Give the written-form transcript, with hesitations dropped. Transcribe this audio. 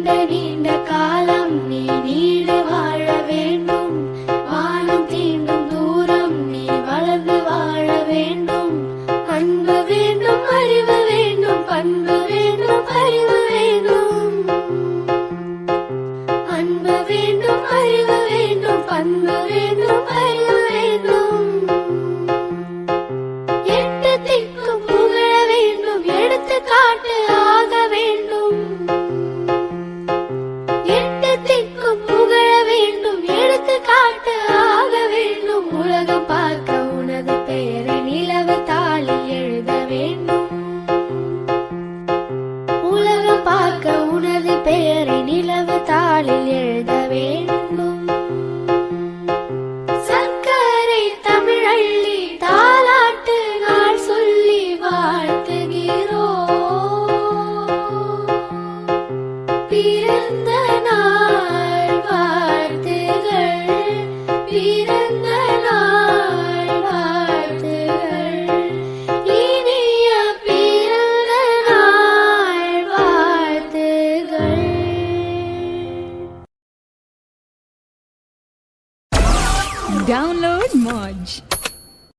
நீண்ட நீண்ட காலம் நீ நீடு வாழ வேண்டும். வானம் தீண்டும் தூரம் நீ வளர்ந்து வாழ வேண்டும். அன்பு வேண்டும், அறிவு வேண்டும், பண்பு வேண்டும், அறிவு வேண்டும். அன்பு வேண்டும், அறிவு வேண்டும், பண்பு வேண்டும், அறிவு வேண்டும். எட்டு திக்கும் புகழ வேண்டும், எடுத்துக்காட்டு ஆக வேண்டும். எட்டு திக்கும் புகழ வேண்டும், எடுத்துக்காட்டு ஆக வேண்டும். உலகம் பார்க்க உனது பெயரை நிலவு தாளில் எழுத வேண்டும். உலகம் பார்க்க உனது பெயரை நிலவு தாளில் எழுத வேண்டும். சர்க்கரை தமிழள்ளி தாலாட்டு நாள் சொல்லி வாழ்த்துகிறோம். பிறந்த நாள் வாழ்த்துகள், பிறந்த நாள் வாழ்த்துகள், இனிய பிறந்த நாள் வாழ்த்துகள். Download Moj.